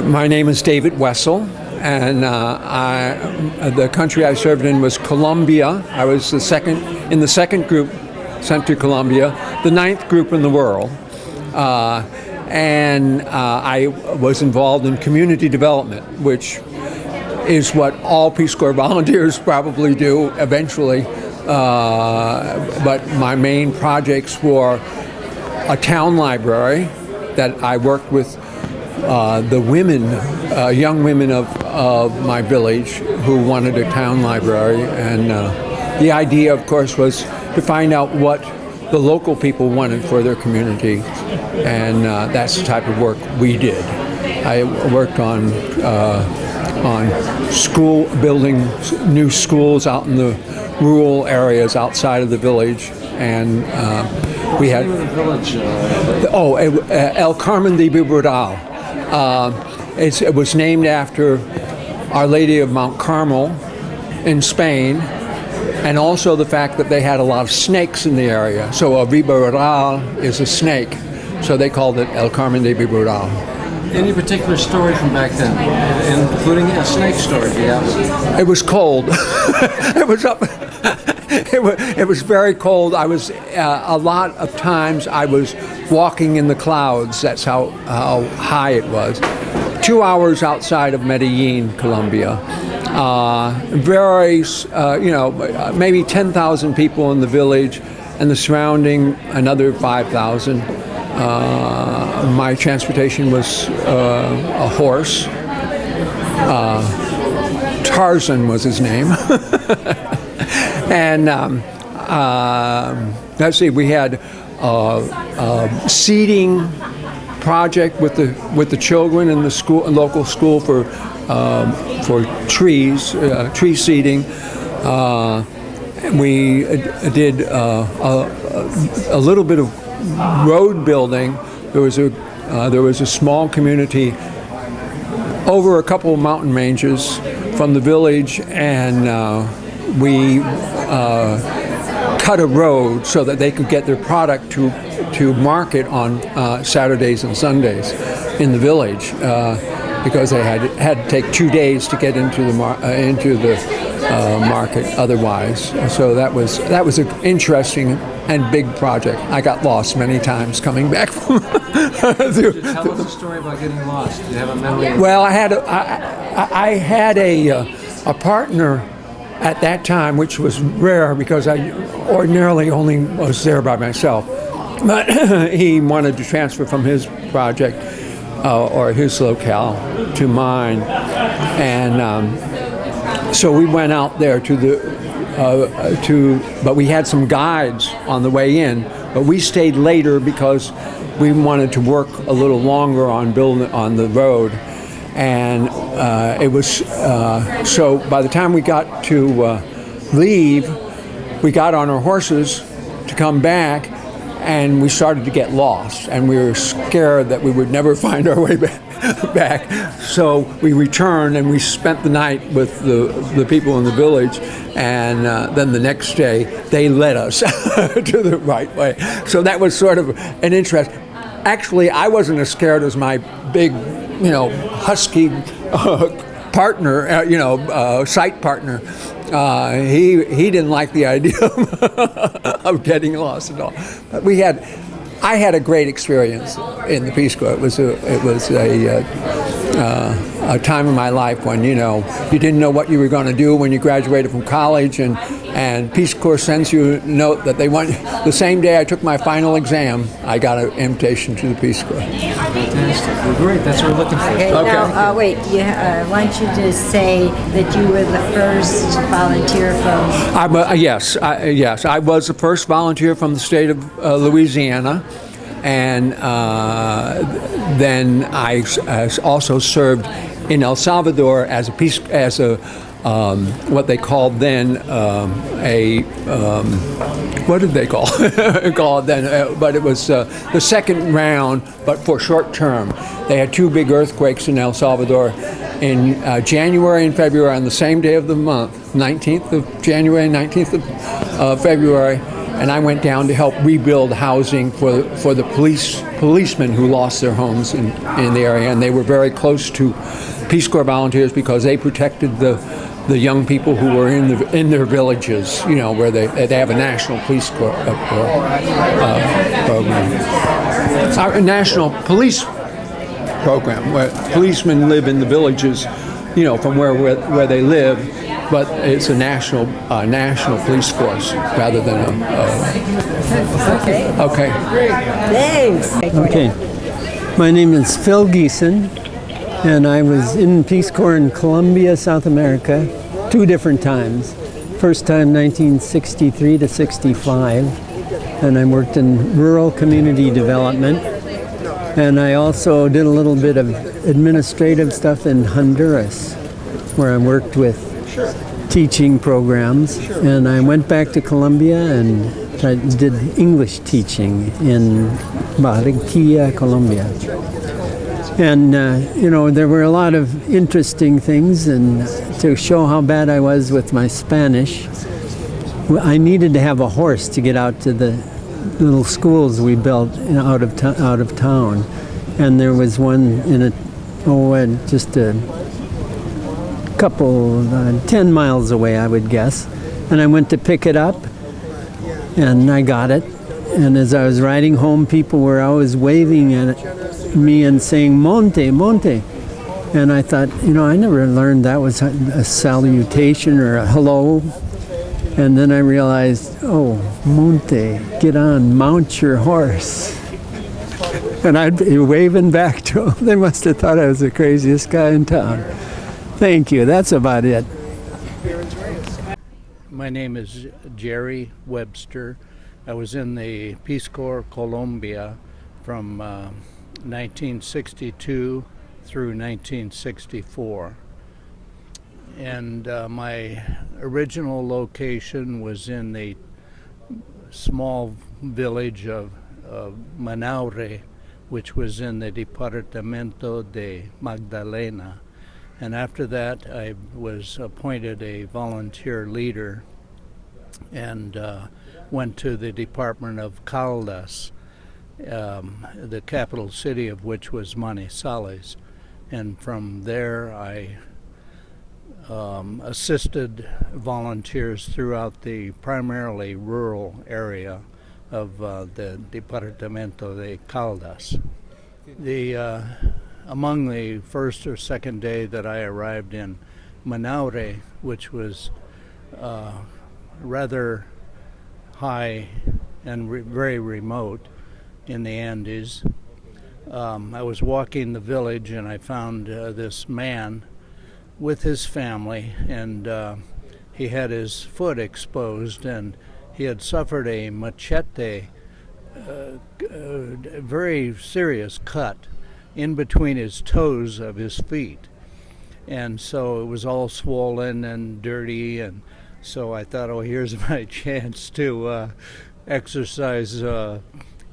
My name is David Wessel, and the country I served in was Colombia. I was in the second group sent to Colombia, the ninth group in the world. And I was involved in community development, which is what all Peace Corps volunteers probably do eventually. But my main projects were a town library that I worked with the women, young women of my village who wanted a town library. And the idea, of course, was to find out what the local people wanted for their community. And that's the type of work we did. I worked on school building, new schools out in the rural areas outside of the village. And we had El Carmen de Bibural. It was named after Our Lady of Mount Carmel in Spain, and also the fact that they had a lot of snakes in the area. So a Bibural is a snake, so they called it El Carmen de Bibural. Any particular story from back then, including a snake story? Yeah. It was cold. It was up. It was very cold. I was a lot of times I was walking in the clouds. That's how high it was. 2 hours outside of Medellin, Colombia. Maybe 10,000 people in the village, and the surrounding another 5,000. My transportation was a horse. Tarzan was his name. And let's see, we had a seeding project with the children in the school, local school for trees, tree seeding. We did a little bit of road building. There was a small community over a couple of mountain ranges from the village, and we cut a road so that they could get their product to market on Saturdays and Sundays in the village, because they had to take 2 days to get into the market otherwise. So that was an interesting and big project. I got lost many times coming back from. Tell us a story about getting lost. Do you have a memory? Well, I had a partner at that time, which was rare because I ordinarily only was there by myself. But he wanted to transfer from his project or his locale to mine, and so we went out there but we had some guides on the way in, but we stayed later because we wanted to work a little longer on building on the road. And it was so by the time we got to leave, we got on our horses to come back, and we started to get lost, and we were scared that we would never find our way back. So we returned, and we spent the night with the people in the village, and then the next day they led us to the right way. So that was sort of an interest. Actually, I wasn't as scared as my big, husky partner, sight partner. He didn't like the idea of getting lost at all. But I had a great experience in the Peace Corps. It was a time in my life when you didn't know what you were going to do when you graduated from college, and Peace Corps sends you a note that they want. The same day I took my final exam, I got an invitation to the Peace Corps. Fantastic. Well, great. That's what we're looking for. Okay. Now, wait. I want you to say that you were the first volunteer from. Yes. I was the first volunteer from the state of Louisiana. And then I also served in El Salvador as what they called then what did they call it then? But it was the second round, but for short term. They had two big earthquakes in El Salvador in January and February on the same day of the month, 19th of January, 19th of February. and I went down to help rebuild housing for the policemen who lost their homes in the area, and they were very close to Peace Corps volunteers because they protected the young people who were in their villages, you know, where they have a national police corps program, a national police program where policemen live in the villages, you know, from where they live, but it's a national police force rather than okay. Thanks. Okay. My name is Phil Giessen, and I was in Peace Corps in Colombia, South America, 2 different times. First time 1963 to 65, and I worked in rural community development. And I also did a little bit of administrative stuff in Honduras, where I worked with teaching programs. And I went back to Colombia and did English teaching in Barranquilla, Colombia. And, you know, there were a lot of interesting things. And to show how bad I was with my Spanish, I needed to have a horse to get out to the little schools we built out of town, and there was one in just a couple 10 miles away, I would guess, and I went to pick it up, and I got it, and as I was riding home, people were always waving at me and saying "Monte, Monte," and I thought, you know, I never learned that was a salutation or a hello. And then I realized, oh, Monte, get on, mount your horse. And I'd be waving back to them. They must have thought I was the craziest guy in town. Thank you, that's about it. My name is Jerry Webster. I was in the Peace Corps Colombia from 1962 through 1964. And my original location was in the small village of Manaure, which was in the Departamento de Magdalena. And after that, I was appointed a volunteer leader and went to the Department of Caldas, the capital city of which was Manizales. And from there, I assisted volunteers throughout the primarily rural area of the Departamento de Caldas. Among the first or second day that I arrived in Manaure, which was rather high and very remote in the Andes, I was walking the village and I found this man with his family, and he had his foot exposed, and he had suffered a machete, very serious cut in between his toes of his feet. And so it was all swollen and dirty, and so I thought, oh, here's my chance to exercise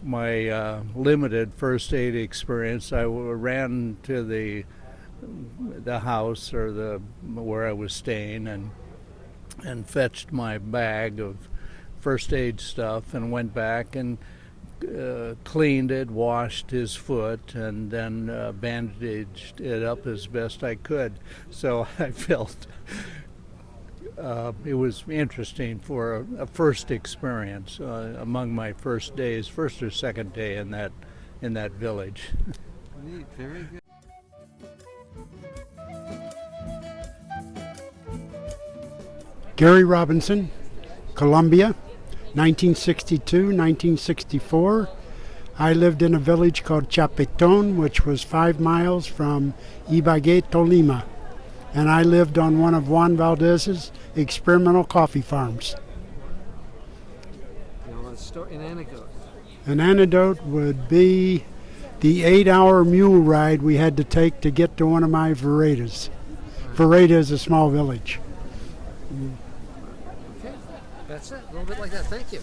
my limited first aid experience. I ran to the house or where I was staying and fetched my bag of first aid stuff and went back and cleaned it, washed his foot, and then bandaged it up as best I could. So I felt it was interesting for a first experience among my first days, first or second day in that village. Neat, very good. Gary Robinson, Colombia, 1962-1964. I lived in a village called Chapeton, which was 5 miles from Ibagué, Tolima. And I lived on one of Juan Valdez's experimental coffee farms. An anecdote. An anecdote would be the 8-hour mule ride we had to take to get to one of my veredas. Vereda is a small village. Okay, that's it. A little bit like that. Thank you.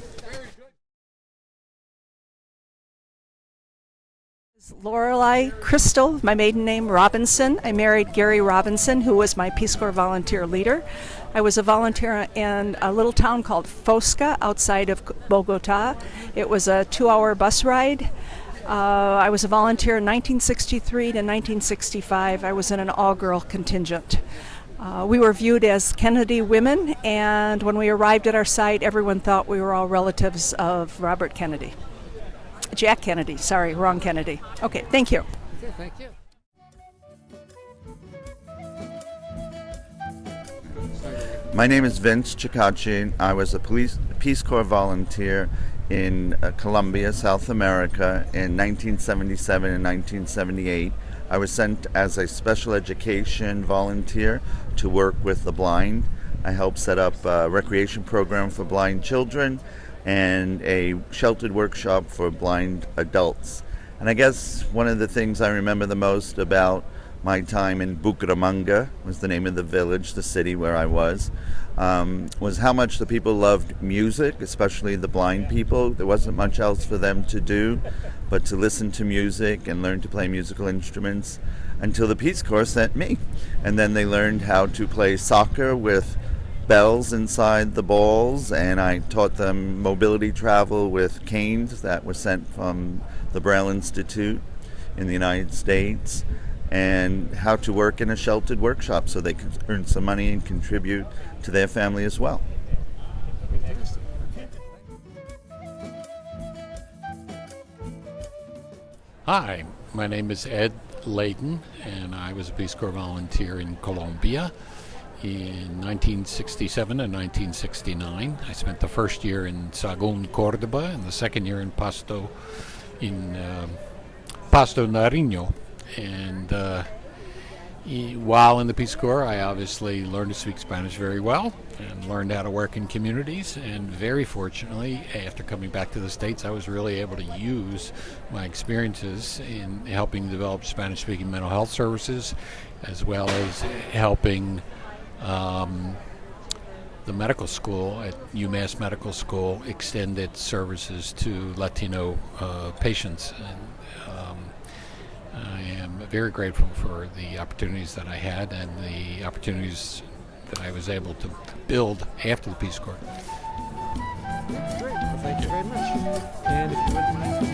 Lorelei Crystal, my maiden name, Robinson. I married Gary Robinson, who was my Peace Corps volunteer leader. I was a volunteer in a little town called Fosca outside of Bogota. It was a 2-hour bus ride. I was a volunteer in 1963 to 1965. I was in an all-girl contingent. We were viewed as Kennedy women, and when we arrived at our site, everyone thought we were all relatives of Robert Kennedy. Jack Kennedy, sorry, wrong Kennedy. Okay, thank you. Okay, thank you. My name is Vince Ciccacci. I was a Peace Corps volunteer in Colombia, South America in 1977 and 1978. I was sent as a special education volunteer to work with the blind. I helped set up a recreation program for blind children and a sheltered workshop for blind adults. And I guess one of the things I remember the most about my time in Bucaramanga, was the name of the village, the city where I was how much the people loved music, especially the blind people. There wasn't much else for them to do but to listen to music and learn to play musical instruments until the Peace Corps sent me. And then they learned how to play soccer with bells inside the balls, and I taught them mobility travel with canes that were sent from the Braille Institute in the United States, and how to work in a sheltered workshop so they could earn some money and contribute to their family as well. Hi, my name is Ed Laden, and I was a Peace Corps volunteer in Colombia in 1967 and 1969. I spent the first year in Sagun, Cordoba, and the second year in Pasto Nariño. And while in the Peace Corps, I obviously learned to speak Spanish very well and learned how to work in communities. And very fortunately, after coming back to the States, I was really able to use my experiences in helping develop Spanish-speaking mental health services, as well as helping the medical school at UMass Medical School extend its services to Latino patients. And I am very grateful for the opportunities that I had and the opportunities that I was able to build after the Peace Corps. Great. Well, thank you very much. And if you wouldn't mind